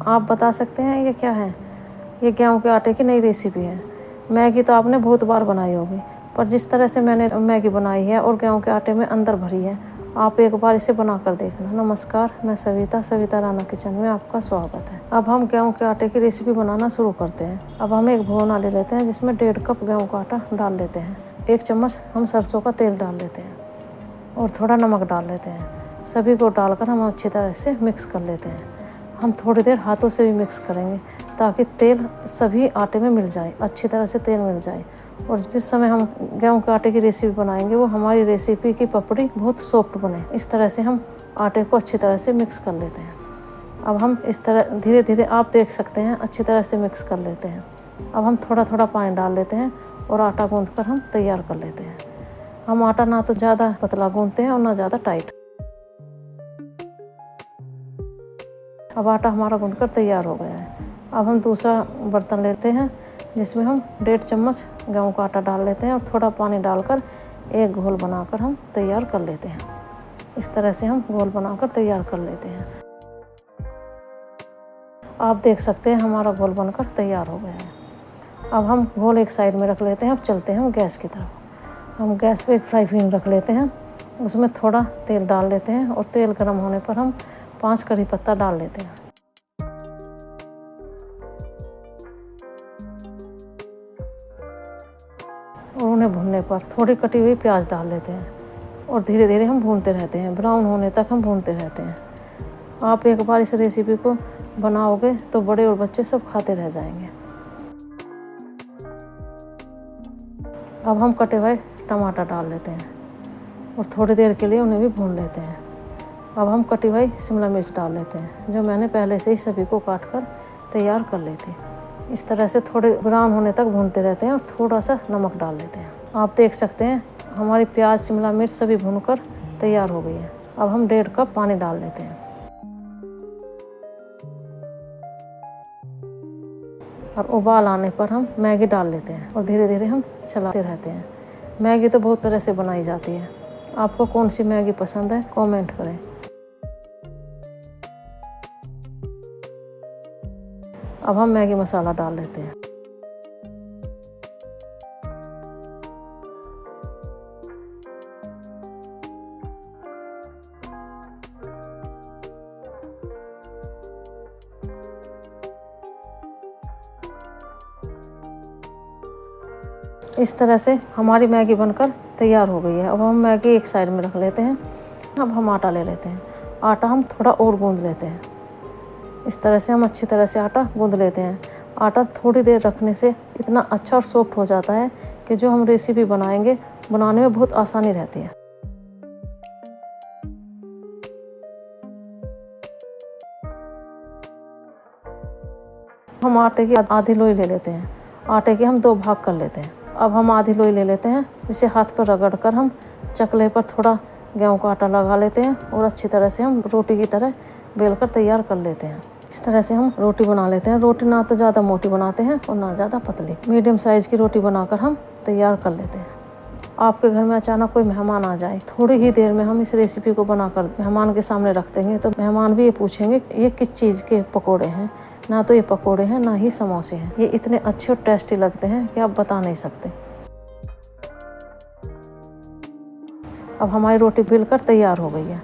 आप बता सकते हैं ये क्या है? ये गेहूँ के आटे की नई रेसिपी है। मैगी तो आपने बहुत बार बनाई होगी, पर जिस तरह से मैंने मैगी बनाई है और गेहूँ के आटे में अंदर भरी है, आप एक बार इसे बनाकर देखना। नमस्कार, मैं सविता राणा किचन में आपका स्वागत है। अब हम गेहूँ के आटे की रेसिपी बनाना शुरू करते हैं। अब हम एक भगोना ले लेते हैं जिसमें 1.5 कप गेहूँ का आटा डाल लेते हैं। 1 चम्मच हम सरसों का तेल डाल लेते हैं और थोड़ा नमक डाल लेते हैं। सभी को डालकर हम अच्छी तरह से मिक्स कर लेते हैं। हम थोड़ी देर हाथों से भी मिक्स करेंगे ताकि तेल सभी आटे में मिल जाए, अच्छी तरह से तेल मिल जाए। और जिस समय हम गेहूं के आटे की रेसिपी बनाएंगे वो हमारी रेसिपी की पपड़ी बहुत सॉफ्ट बने। इस तरह से हम आटे को अच्छी तरह से मिक्स कर लेते हैं। अब हम इस तरह धीरे धीरे, आप देख सकते हैं, अच्छी तरह से मिक्स कर लेते हैं। अब हम थोड़ा थोड़ा पानी डाल लेते हैं और आटा गूँथ कर हम तैयार कर लेते हैं। हम आटा ना तो ज़्यादा पतला गूँथते हैं और ना ज़्यादा टाइट। अब आटा हमारा गूँथकर तैयार हो गया है। अब हम दूसरा बर्तन लेते हैं जिसमें हम 1.5 चम्मच गेहूँ का आटा डाल लेते हैं और थोड़ा पानी डालकर एक घोल बनाकर हम तैयार कर लेते हैं। इस तरह से हम घोल बनाकर तैयार कर लेते हैं। आप देख सकते हैं हमारा घोल बनकर तैयार हो गया है। अब हम घोल एक साइड में रख लेते हैं। अब चलते हैं हम गैस की तरफ। हम गैस पे एक फ्राई पैन रख लेते हैं, उसमें थोड़ा तेल डाल लेते हैं और तेल गर्म होने पर हम 5 करी पत्ता डाल लेते हैं। और उन्हें भूनने पर थोड़ी कटी हुई प्याज डाल लेते हैं और धीरे धीरे हम भूनते रहते हैं। ब्राउन होने तक हम भूनते रहते हैं। आप एक बार इस रेसिपी को बनाओगे तो बड़े और बच्चे सब खाते रह जाएंगे। अब हम कटे हुए टमाटर डाल लेते हैं और थोड़ी देर के लिए उन्हें भी भून लेते हैं। अब हम कटी हुई शिमला मिर्च डाल लेते हैं, जो मैंने पहले से ही सभी को काट कर तैयार कर ली थी। इस तरह से थोड़े ब्राउन होने तक भूनते रहते हैं और थोड़ा सा नमक डाल लेते हैं। आप देख सकते हैं हमारी प्याज, शिमला मिर्च सभी भूनकर तैयार हो गई है। अब हम 1.5 कप पानी डाल लेते हैं और उबाल आने पर हम मैगी डाल लेते हैं और धीरे धीरे हम चलाते रहते हैं। मैगी तो बहुत तरह से बनाई जाती है। आपको कौन सी मैगी पसंद है, कमेंट करें। अब हम मैगी मसाला डाल लेते हैं। इस तरह से हमारी मैगी बनकर तैयार हो गई है। अब हम मैगी एक साइड में रख लेते हैं। अब हम आटा ले लेते हैं। आटा हम थोड़ा और गूंद लेते हैं। इस तरह से हम अच्छी तरह से आटा गूंद लेते हैं। आटा थोड़ी देर रखने से इतना अच्छा और सॉफ्ट हो जाता है कि जो हम रेसिपी बनाएंगे बनाने में बहुत आसानी रहती है। हम आटे की आधी लोई ले लेते हैं। आटे के हम 2 भाग कर लेते हैं। अब हम आधी लोई ले लेते हैं, जिसे हाथ पर रगड़ कर हम चकले पर थोड़ा गेहूं का आटा लगा लेते हैं और अच्छी तरह से हम रोटी की तरह बेलकर तैयार कर लेते हैं। इस तरह से हम रोटी बना लेते हैं। रोटी ना तो ज़्यादा मोटी बनाते हैं और ना ज़्यादा पतली, मीडियम साइज़ की रोटी बनाकर हम तैयार कर लेते हैं। आपके घर में अचानक कोई मेहमान आ जाए, थोड़ी ही देर में हम इस रेसिपी को बनाकर मेहमान के सामने रख देंगे तो मेहमान भी ये पूछेंगे ये किस चीज़ के पकोड़े हैं। ना तो ये पकोड़े हैं, ना ही समोसे हैं। ये इतने अच्छे और टेस्टी लगते हैं कि आप बता नहीं सकते। अब हमारी रोटी बेलकर तैयार हो गई है।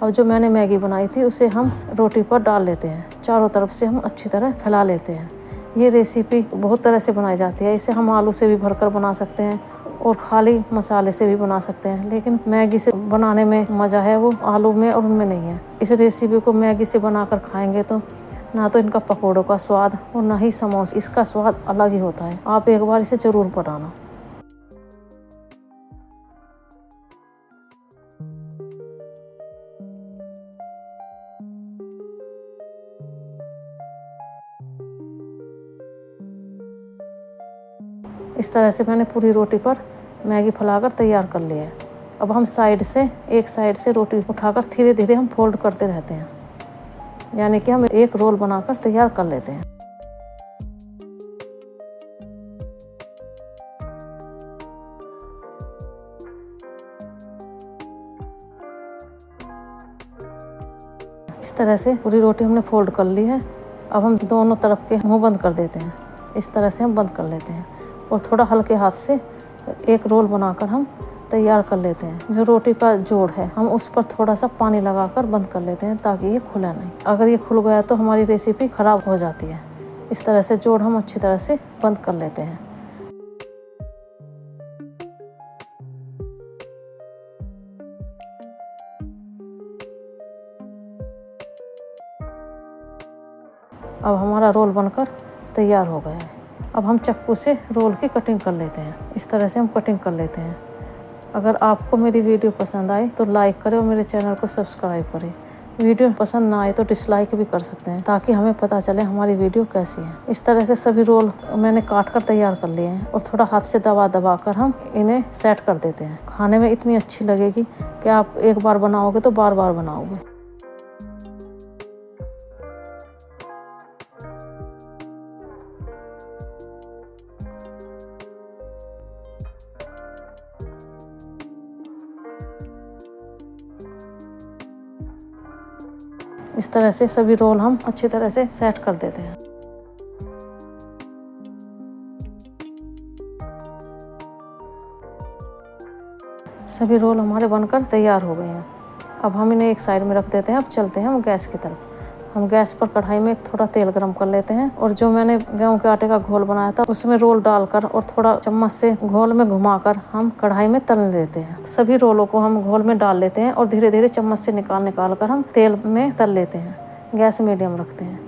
अब जो मैंने मैगी बनाई थी उसे हम रोटी पर डाल लेते हैं। चारों तरफ से हम अच्छी तरह फैला लेते हैं। ये रेसिपी बहुत तरह से बनाई जाती है। इसे हम आलू से भी भरकर बना सकते हैं और खाली मसाले से भी बना सकते हैं, लेकिन मैगी से बनाने में मज़ा है वो आलू में और उनमें नहीं है। इस रेसिपी को मैगी से बनाकर खाएंगे तो ना तो इनका पकौड़ों का स्वाद और ना ही समोसा, इसका स्वाद अलग ही होता है। आप एक बार इसे ज़रूर बनाना। इस तरह से मैंने पूरी रोटी पर मैगी फैलाकर तैयार कर लिया है। अब हम एक साइड से रोटी उठाकर धीरे धीरे हम फोल्ड करते रहते हैं, यानी कि हम एक रोल बनाकर तैयार कर लेते हैं। इस तरह से पूरी रोटी हमने फोल्ड कर ली है। अब हम दोनों तरफ के मुंह बंद कर देते हैं। इस तरह से हम बंद कर लेते हैं और थोड़ा हल्के हाथ से एक रोल बनाकर हम तैयार कर लेते हैं। जो रोटी का जोड़ है हम उस पर थोड़ा सा पानी लगाकर बंद कर लेते हैं ताकि ये खुला नहीं। अगर ये खुल गया तो हमारी रेसिपी ख़राब हो जाती है। इस तरह से जोड़ हम अच्छी तरह से बंद कर लेते हैं। अब हमारा रोल बनकर तैयार हो गया है। अब हम चक्कू से रोल की कटिंग कर लेते हैं। इस तरह से हम कटिंग कर लेते हैं। अगर आपको मेरी वीडियो पसंद आए तो लाइक करें और मेरे चैनल को सब्सक्राइब करें। वीडियो पसंद ना आए तो डिसलाइक भी कर सकते हैं ताकि हमें पता चले हमारी वीडियो कैसी है। इस तरह से सभी रोल मैंने काट कर तैयार कर लिए हैं और थोड़ा हाथ से दबा दबा कर हम इन्हें सेट कर देते हैं। खाने में इतनी अच्छी लगेगी कि आप एक बार बनाओगे तो बार बार बनाओगे। इस तरह से सभी रोल हम अच्छी तरह से सेट कर देते हैं। सभी रोल हमारे बनकर तैयार हो गए हैं। अब हम इन्हें एक साइड में रख देते हैं। अब चलते हैं हम गैस की तरफ। हम गैस पर कढ़ाई में थोड़ा तेल गरम कर लेते हैं और जो मैंने गेहूं के आटे का घोल बनाया था उसमें रोल डालकर और थोड़ा चम्मच से घोल में घुमाकर हम कढ़ाई में तल लेते हैं। सभी रोलों को हम घोल में डाल लेते हैं और धीरे धीरे चम्मच से निकाल कर हम तेल में तल लेते हैं। गैस मीडियम रखते हैं।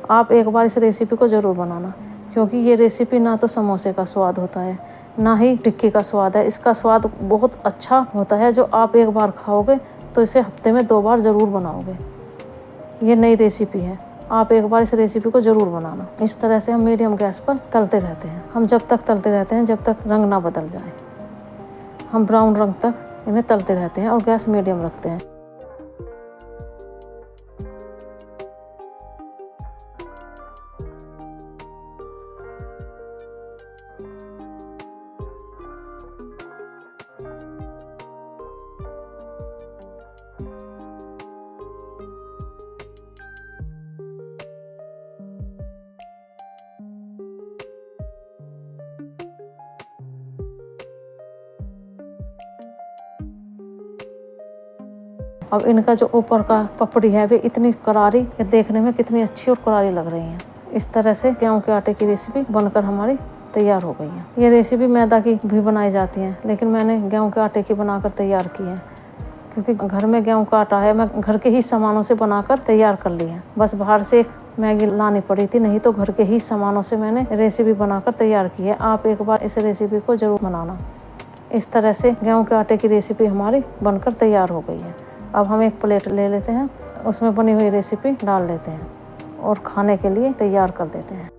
आप एक बार इस रेसिपी को ज़रूर बनाना, क्योंकि ये रेसिपी ना तो समोसे का स्वाद होता है ना ही टिक्की का स्वाद है। इसका स्वाद बहुत अच्छा होता है। जो आप एक बार खाओगे तो इसे हफ्ते में 2 बार ज़रूर बनाओगे। ये नई रेसिपी है, आप एक बार इस रेसिपी को ज़रूर बनाना। इस तरह से हम मीडियम गैस पर तलते रहते हैं। हम जब तक तलते रहते हैं जब तक रंग ना बदल जाए। हम ब्राउन रंग तक इन्हें तलते रहते हैं और गैस मीडियम रखते हैं। अब इनका जो ऊपर का पपड़ी है वे इतनी करारी, ये देखने में कितनी अच्छी और करारी लग रही हैं। इस तरह से गेहूं के आटे की रेसिपी बनकर हमारी तैयार हो गई है। ये रेसिपी मैदा की भी बनाई जाती है, लेकिन मैंने गेहूं के आटे की बनाकर तैयार की है क्योंकि घर में गेहूं का आटा है। मैं घर के ही सामानों से बनाकर तैयार कर ली है। बस बाहर से एक मैगी लानी पड़ी थी, नहीं तो घर के ही सामानों से मैंने रेसिपी बनाकर तैयार की है। आप एक बार इस रेसिपी को ज़रूर बनाना। इस तरह से गेहूं के आटे की रेसिपी हमारी बनकर तैयार हो गई है। अब हम एक प्लेट ले लेते हैं, उसमें बनी हुई रेसिपी डाल लेते हैं और खाने के लिए तैयार कर देते हैं।